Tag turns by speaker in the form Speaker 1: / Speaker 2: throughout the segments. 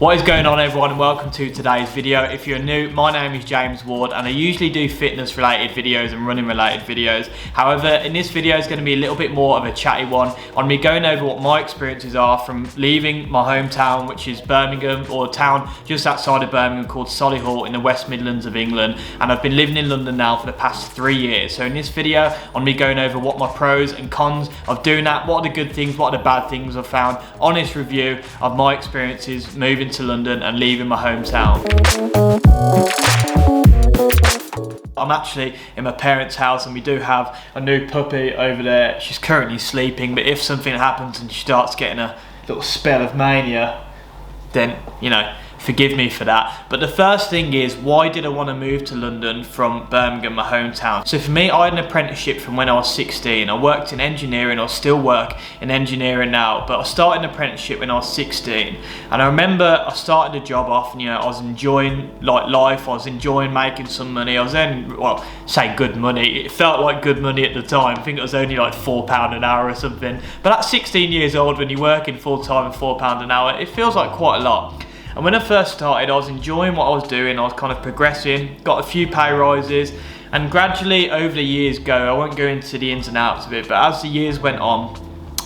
Speaker 1: What is going on, everyone, and welcome to today's video. If you're new, my name is James Ward and I usually do fitness related videos and running related videos. However, in this video is going to be a little bit more of a chatty one on me going over what my experiences are from leaving my hometown, which is Birmingham, or a town just outside of Birmingham called Solihull in the West Midlands of England, and I've been living in London now for the past 3 years. So in this video, on me going over what my pros and cons of doing that, what are the good things, what are the bad things I've found, honest review of my experiences moving to London and leaving my hometown. I'm actually in my parents' house and we do have a new puppy over there. She's currently sleeping, but if something happens and she starts getting a little spell of mania, then, you know, forgive me for that. But the first thing is, why did I want to move to London from Birmingham, my hometown? So for me, I had an apprenticeship from when I was 16. I worked in engineering, I still work in engineering now, but I started an apprenticeship when I was 16. And I remember I started the job off and, you know, I was enjoying life, I was enjoying making some money. I was earning, well, say good money. It felt like good money at the time. I think it was only like £4 an hour or something. But at 16 years old, when you're working full time and £4 an hour, it feels like quite a lot. And when I first started, I was enjoying what I was doing. I was kind of progressing, got a few pay rises, and gradually over the years I won't go into the ins and outs of it, but as the years went on,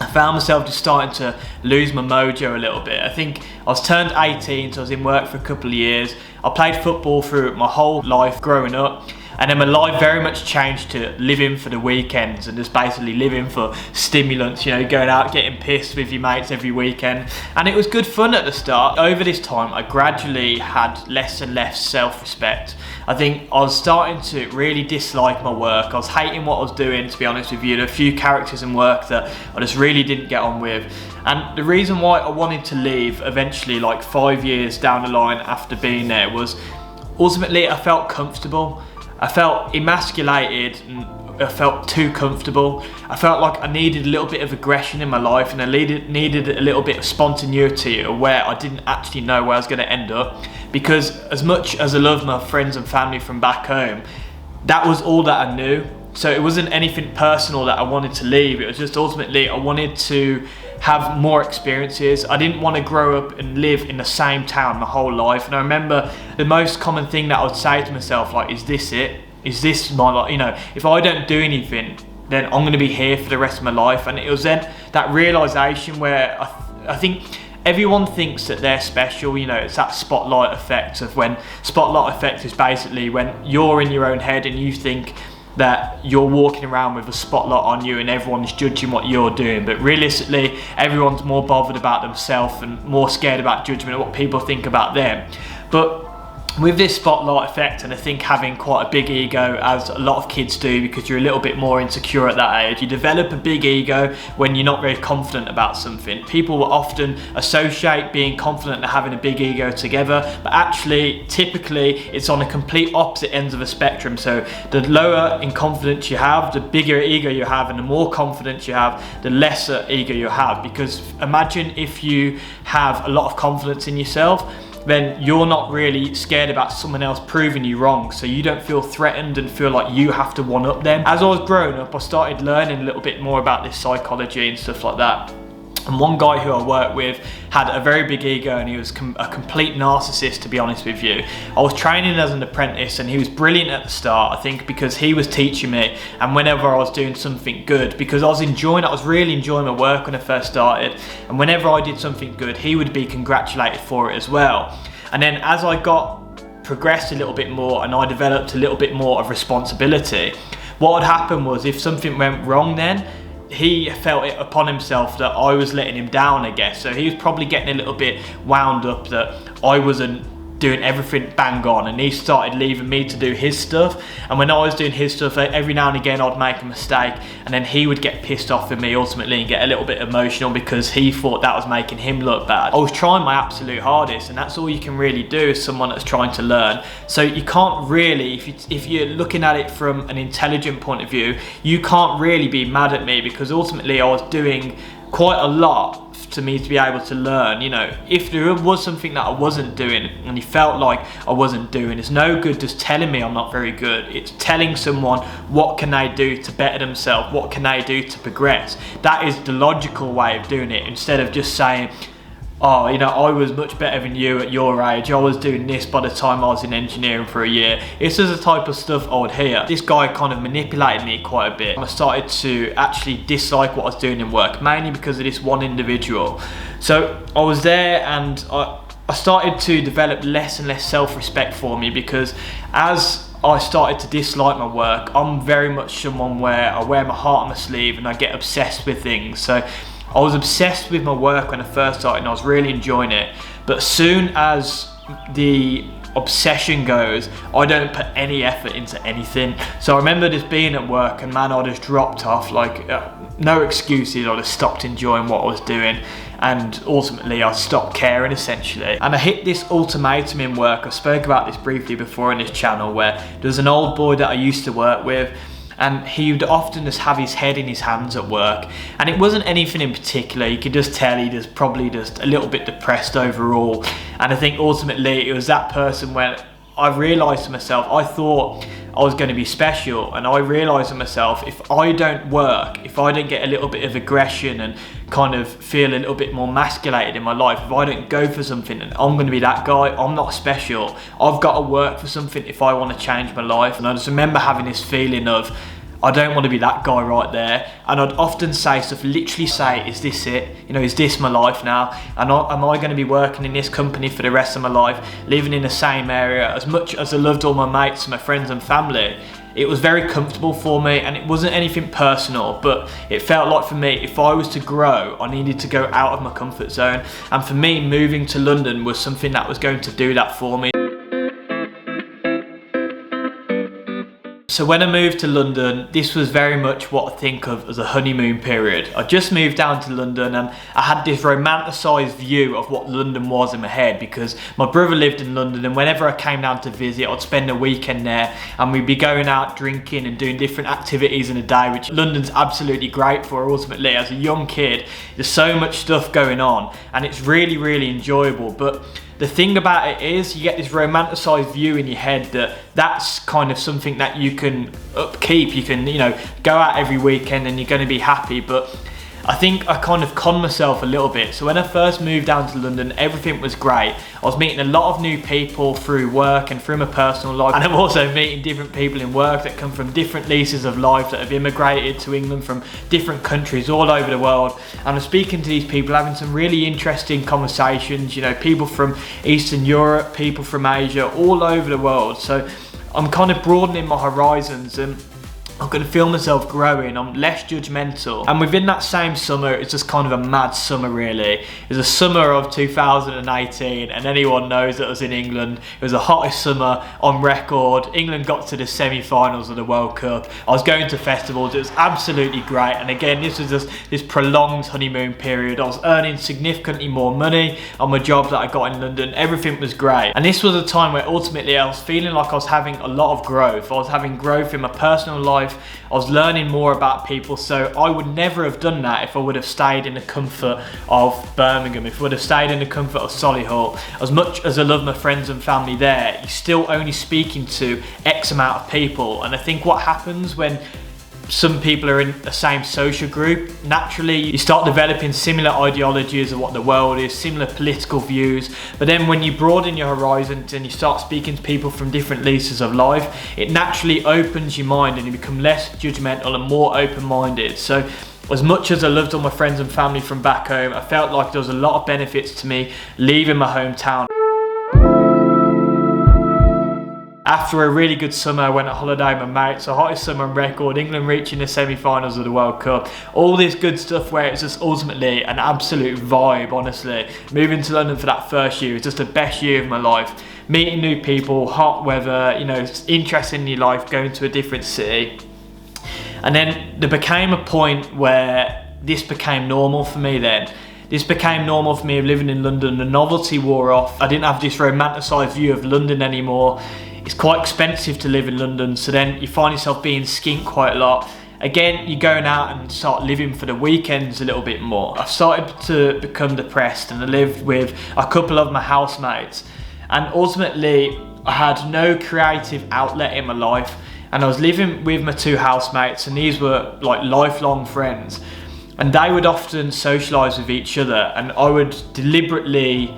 Speaker 1: I found myself just starting to lose my mojo a little bit. I think I was turned 18, so I was in work for a couple of years. I played football through my whole life growing up. And then my life very much changed to living for the weekends and just basically living for stimulants, you know, going out, getting pissed with your mates every weekend. And it was good fun at the start. Over this time, I gradually had less and less self-respect. I think I was starting to really dislike my work. I was hating what I was doing, to be honest with you. There were a few characters in work that I just really didn't get on with. And the reason why I wanted to leave eventually, like 5 years down the line after being there, was ultimately I felt comfortable. I felt emasculated and I felt too comfortable. I felt like I needed a little bit of aggression in my life, and I needed a little bit of spontaneity where I didn't actually know where I was going to end up. Because as much as I love my friends and family from back home, that was all that I knew. So it wasn't anything personal that I wanted to leave. It was just ultimately I wanted to have more experiences. I didn't want to grow up and live in the same town my whole life. And I remember the most common thing that I would say to myself, like, is this it? Is this my life? You know, if I don't do anything, then I'm going to be here for the rest of my life. And it was then that realization where I think everyone thinks that they're special. You know, it's that spotlight effect of when spotlight effect is basically when you're in your own head and you think that you're walking around with a spotlight on you and everyone's judging what you're doing, but realistically everyone's more bothered about themselves and more scared about judgment of what people think about them. But with this spotlight effect, and I think having quite a big ego, as a lot of kids do, because you're a little bit more insecure at that age, you develop a big ego when you're not very confident about something. People will often associate being confident and having a big ego together, but actually typically it's on a complete opposite ends of a spectrum. So the lower in confidence you have, the bigger ego you have, and the more confidence you have, the lesser ego you have. Because imagine if you have a lot of confidence in yourself, then you're not really scared about someone else proving you wrong, so you don't feel threatened and feel like you have to one up them. As I was growing up, I started learning a little bit more about this psychology and stuff like that. And one guy who I worked with had a very big ego, and he was a complete narcissist, to be honest with you. I was training as an apprentice and he was brilliant at the start, I think, because he was teaching me, and whenever I was doing something good, because I was really enjoying my work when I first started, and whenever I did something good, he would be congratulated for it as well. And then as I progressed a little bit more and I developed a little bit more of responsibility, what would happen was if something went wrong, then he felt it upon himself that I was letting him down, I guess. So he was probably getting a little bit wound up that I wasn't doing everything bang on, and he started leaving me to do his stuff. And when I was doing his stuff, every now and again I'd make a mistake, and then he would get pissed off with me ultimately and get a little bit emotional because he thought that was making him look bad. I was trying my absolute hardest, and that's all you can really do as someone that's trying to learn. So you can't really, if you're looking at it from an intelligent point of view, you can't really be mad at me, because ultimately I was doing quite a lot to me to be able to learn. You know, if there was something that I wasn't doing and you felt like I wasn't doing, it's no good just telling me I'm not very good. It's telling someone what can they do to better themselves, what can they do to progress. That is the logical way of doing it, instead of just saying oh, you know, I was much better than you at your age. I was doing this by the time I was in engineering for a year. This is the type of stuff I would hear. This guy kind of manipulated me quite a bit. I started to actually dislike what I was doing in work, mainly because of this one individual. So I was there, and I started to develop less and less self-respect for me, because as I started to dislike my work, I'm very much someone where I wear my heart on my sleeve and I get obsessed with things. So I was obsessed with my work when I first started, and I was really enjoying it. But as soon as the obsession goes, I don't put any effort into anything. So I remember just being at work, and man, I just dropped off, like no excuses. I just stopped enjoying what I was doing, and ultimately I stopped caring, essentially. And I hit this ultimatum in work. I spoke about this briefly before in this channel, where there was an old boy that I used to work with, and he would often just have his head in his hands at work, and it wasn't anything in particular. You could just tell he was probably just a little bit depressed overall. And I think ultimately it was that person when I realised to myself, I thought I was going to be special, and I realised to myself, if I don't work, if I don't get a little bit of aggression and kind of feel a little bit more emasculated in my life, if I don't go for something, and I'm going to be that guy, I'm not special. I've got to work for something if I want to change my life. And I just remember having this feeling of, I don't want to be that guy right there. And I'd often say stuff, literally say, is this it? You know, is this my life now? And am I going to be working in this company for the rest of my life, living in the same area? As much as I loved all my mates, my friends and family, it was very comfortable for me, and it wasn't anything personal, but it felt like for me, if I was to grow, I needed to go out of my comfort zone. And for me, moving to London was something that was going to do that for me. So when I moved to London, this was very much what I think of as a honeymoon period. I just moved down to London, and I had this romanticised view of what London was in my head, because my brother lived in London, and whenever I came down to visit, I'd spend a weekend there, and we'd be going out drinking and doing different activities in a day, which London's absolutely great for. Ultimately, as a young kid, there's so much stuff going on, and it's really, really enjoyable. But the thing about it is, you get this romanticised view in your head that that's kind of something that you can upkeep. You can, you know, go out every weekend and you're going to be happy. But I think I kind of conned myself a little bit. So when I first moved down to London, everything was great. I was meeting a lot of new people through work and through my personal life. And I'm also meeting different people in work that come from different leases of life, that have immigrated to England from different countries all over the world. And I'm speaking to these people, having some really interesting conversations, you know, people from Eastern Europe, people from Asia, all over the world. So I'm kind of broadening my horizons, and I'm going to feel myself growing. I'm less judgmental. And within that same summer, it's just kind of a mad summer, really. It was a summer of 2018, and anyone knows that I was in England. It was the hottest summer on record. England got to the semi-finals of the World Cup. I was going to festivals. It was absolutely great. And again, this was just this prolonged honeymoon period. I was earning significantly more money on my job that I got in London. Everything was great. And this was a time where ultimately I was feeling like I was having a lot of growth. I was having growth in my personal life. I was learning more about people, so I would never have done that if I would have stayed in the comfort of Birmingham, if I would have stayed in the comfort of Solihull. As much as I love my friends and family there, you're still only speaking to X amount of people. And I think what happens when some people are in the same social group, naturally you start developing similar ideologies of what the world is, similar political views. But then when you broaden your horizons and you start speaking to people from different leases of life, it naturally opens your mind and you become less judgmental and more open-minded. So as much as I loved all my friends and family from back home, I felt like there was a lot of benefits to me leaving my hometown. After a really good summer, I went on holiday with my mates, the hottest summer on record, England reaching the semi-finals of the World Cup, all this good stuff where it's just ultimately an absolute vibe, honestly. Moving to London for that first year was just the best year of my life. Meeting new people, hot weather, you know, interest in your life, going to a different city. And then there became a point where this became normal for me then. This became normal for me of living in London. The novelty wore off. I didn't have this romanticised view of London anymore. It's quite expensive to live in London, so then you find yourself being skint quite a lot. Again, you're going out and start living for the weekends a little bit more. I've started to become depressed, and I lived with a couple of my housemates, and ultimately I had no creative outlet in my life, and I was living with my two housemates, and these were like lifelong friends. and they would often socialise with each other, and I would deliberately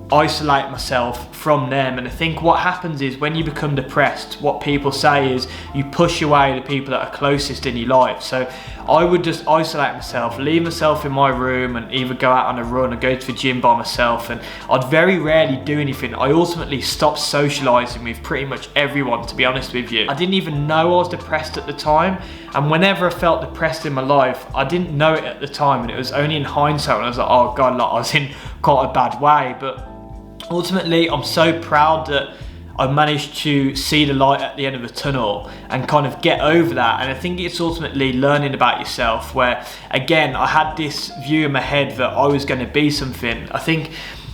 Speaker 1: isolate myself from them. And I think what happens is when you become depressed, what people say is you push away the people that are closest in your life. So I would just isolate myself, leave myself in my room, and either go out on a run or go to the gym by myself, and I'd very rarely do anything. I ultimately stopped socialising with pretty much everyone, to be honest with you. I didn't even know I was depressed at the time, and whenever I felt depressed in my life, I didn't know it at the time, and it was only in hindsight when I was like, oh God, like, I was in quite a bad way. But ultimately, I'm so proud that I managed to see the light at the end of the tunnel and kind of get over that. And I think it's ultimately learning about yourself, where again, I had this view in my head that I was going to be something. I think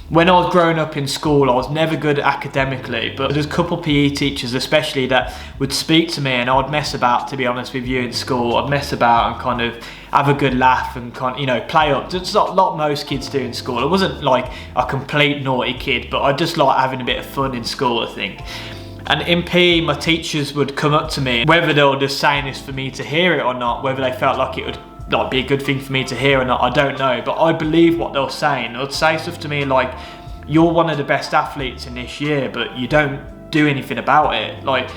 Speaker 1: when I was growing up in school, I was never good academically, but there's a couple PE teachers especially that would speak to me, and I'd mess about, to be honest with you, in school. I'd mess about and kind of have a good laugh and kind of, you know, play up. That's not what most kids do in school. I wasn't like a complete naughty kid, but I just like having a bit of fun in school, I think. And in PE, my teachers would come up to me, whether they were just saying this for me to hear it or not, whether they felt like it would like be a good thing for me to hear or not, I don't know, but I believe what they were saying. They'd say stuff to me like, you're one of the best athletes in this year, but you don't do anything about it. Like,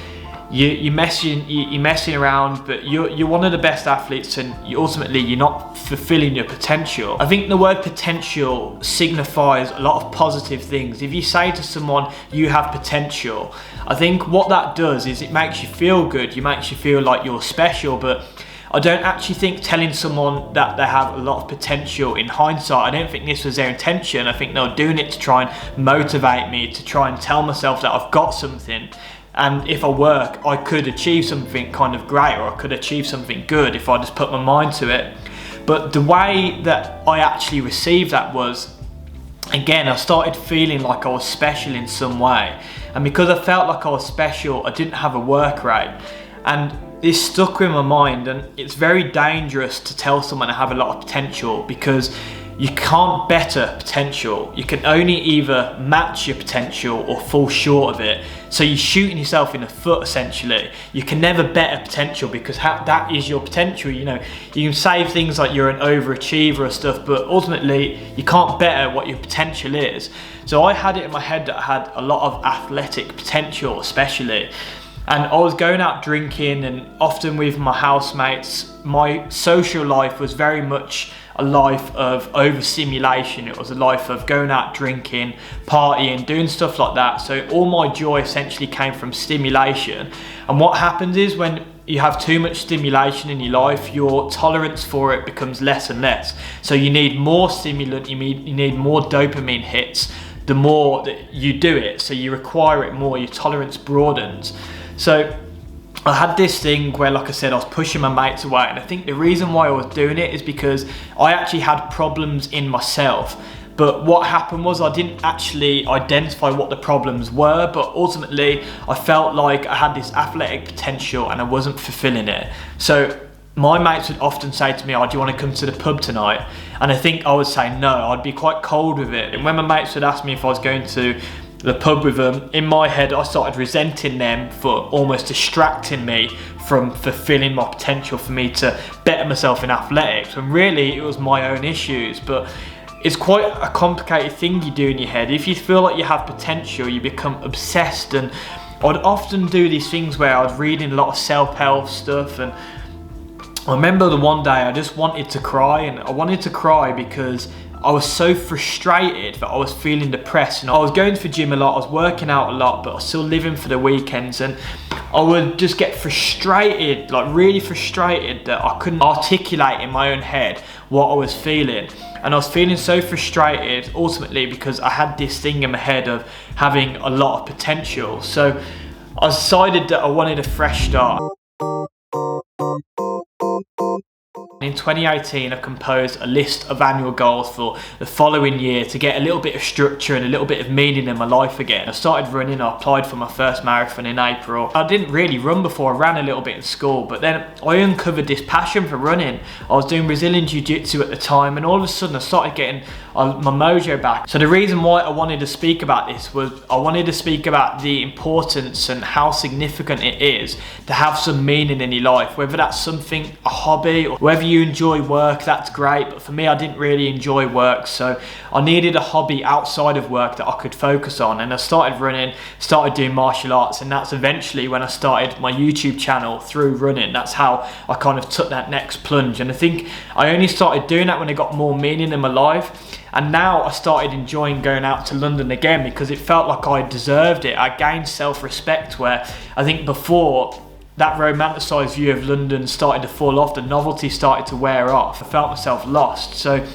Speaker 1: you're messing around, but you're one of the best athletes, and ultimately you're not fulfilling your potential. I think the word potential signifies a lot of positive things. If you say to someone you have potential, I think what that does is it makes you feel good. It makes you feel like you're special. But I don't actually think telling someone that they have a lot of potential in hindsight, I don't think this was their intention. I think they were doing it to try and motivate me, to try and tell myself that I've got something, and if I work, I could achieve something kind of great, or I could achieve something good if I just put my mind to it. But the way that I actually received that was, again, I started feeling like I was special in some way. And because I felt like I was special, I didn't have a work rate. And this stuck with my mind, and it's very dangerous to tell someone to have a lot of potential, because you can't better potential. You can only either match your potential or fall short of it. So you're shooting yourself in the foot, essentially. You can never better potential, because that is your potential. You know, you can say things like you're an overachiever or stuff, but ultimately you can't better what your potential is. So I had it in my head that I had a lot of athletic potential, especially. And I was going out drinking, and often with my housemates. My social life was very much a life of overstimulation. It was a life of going out drinking, partying, doing stuff like that. So all my joy essentially came from stimulation. And what happens is when you have too much stimulation in your life, your tolerance for it becomes less and less. So you need more stimulant, you need more dopamine hits, the more that you do it. So you require it more, your tolerance broadens. So I had this thing where, like I said, I was pushing my mates away, and I think the reason why I was doing it is because I actually had problems in myself. But what happened was I didn't actually identify what the problems were, but ultimately I felt like I had this athletic potential and I wasn't fulfilling it. So my mates would often say to me, oh, do you want to come to the pub tonight? And I think I would say no, I'd be quite cold with it. And when my mates would ask me if I was going to the pub with them, in my head I started resenting them for almost distracting me from fulfilling my potential for me to better myself in athletics, when really it was my own issues. But it's quite a complicated thing you do in your head. If you feel like you have potential, you become obsessed. And I'd often do these things where I'd read in a lot of self-help stuff, and I remember the one day I just wanted to cry, and I wanted to cry because I was so frustrated that I was feeling depressed. And I was going to the gym a lot, I was working out a lot, but I was still living for the weekends, and I would just get frustrated, like really frustrated, that I couldn't articulate in my own head what I was feeling. And I was feeling so frustrated ultimately because I had this thing in my head of having a lot of potential. So I decided that I wanted a fresh start. In 2018, I composed a list of annual goals for the following year to get a little bit of structure and a little bit of meaning in my life again. I started running, I applied for my first marathon in April. I didn't really run before, I ran a little bit in school, but then I uncovered this passion for running. I was doing Brazilian Jiu-Jitsu at the time, and all of a sudden I started getting my mojo back. So the reason why I wanted to speak about this was I wanted to speak about the importance and how significant it is to have some meaning in your life, whether that's something, a hobby, or whether you enjoy work, that's great. But for me, I didn't really enjoy work, so I needed a hobby outside of work that I could focus on. And I started running, started doing martial arts, and that's eventually when I started my YouTube channel through running. That's how I kind of took that next plunge. And I think I only started doing that when I got more meaning in my life. And now I started enjoying going out to London again because it felt like I deserved it. I gained self-respect, where I think before, that romanticised view of London started to fall off, the novelty started to wear off. I felt myself lost. So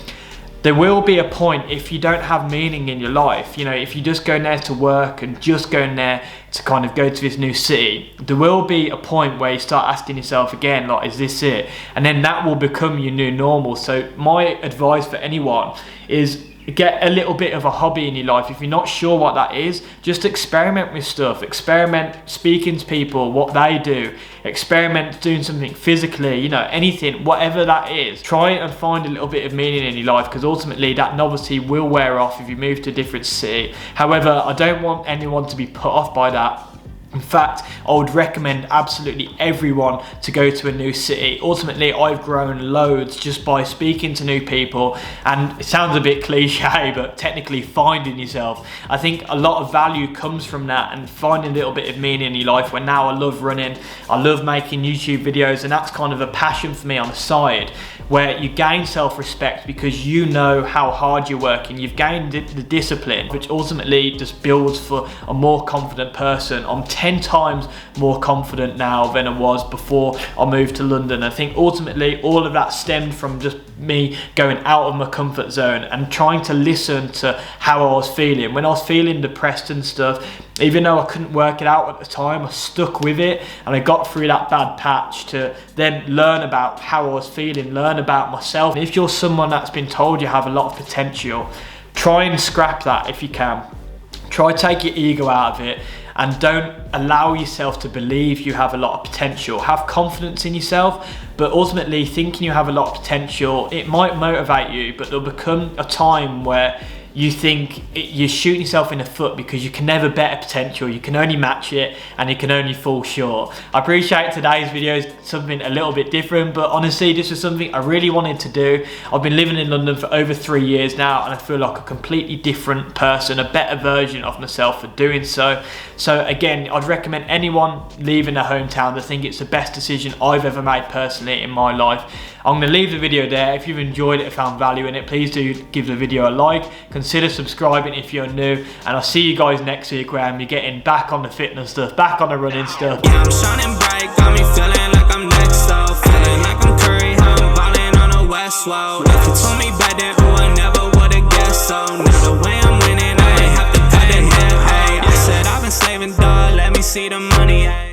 Speaker 1: there will be a point, if you don't have meaning in your life, you know, if you just go there to work and just going there to kind of go to this new city, there will be a point where you start asking yourself again, like, is this it? And then that will become your new normal. So my advice for anyone is get a little bit of a hobby in your life. If you're not sure what that is, just experiment with stuff. Experiment speaking to people, what they do. Experiment doing something physically, you know, anything, whatever that is. Try and find a little bit of meaning in your life, because ultimately that novelty will wear off if you move to a different city. However, I don't want anyone to be put off by that. In fact, I would recommend absolutely everyone to go to a new city. Ultimately, I've grown loads just by speaking to new people, and it sounds a bit cliche, but technically finding yourself. I think a lot of value comes from that, and finding a little bit of meaning in your life. Where now I love running, I love making YouTube videos, and that's kind of a passion for me on the side, where you gain self-respect because you know how hard you're working. You've gained the discipline, which ultimately just builds for a more confident person. I'm 10 times more confident now than I was before I moved to London. I think ultimately all of that stemmed from just me going out of my comfort zone and trying to listen to how I was feeling. When I was feeling depressed and stuff, even though I couldn't work it out at the time, I stuck with it and I got through that bad patch to then learn about how I was feeling, learn about myself. If you're someone that's been told you have a lot of potential, try and scrap that if you can. Try take your ego out of it, and don't allow yourself to believe you have a lot of potential. Have confidence in yourself, but ultimately thinking you have a lot of potential, it might motivate you, but there'll become a time where you think you're shooting yourself in the foot because you can never better potential. You can only match it and you can only fall short. I appreciate today's video is something a little bit different, but honestly, this was something I really wanted to do. I've been living in London for over 3 years now, and I feel like a completely different person, a better version of myself for doing so. So again, I'd recommend anyone leaving their hometown to think it's the best decision I've ever made personally in my life. I'm going to leave the video there. If you've enjoyed it and found value in it, please do give the video a like. Consider subscribing if you're new, and I'll see you guys next week where I'm getting back on the fitness stuff, back on the running stuff.
Speaker 2: Yeah, I'm shining bright, got me feeling like I'm next up, feeling like I'm Curry, how I'm balling on the West Wall. If you told me back then, I never would've guessed so. Now the way I'm winning, I ain't have to cut the head. Hey, I said I've been saving, dog, let me see the money. Hey.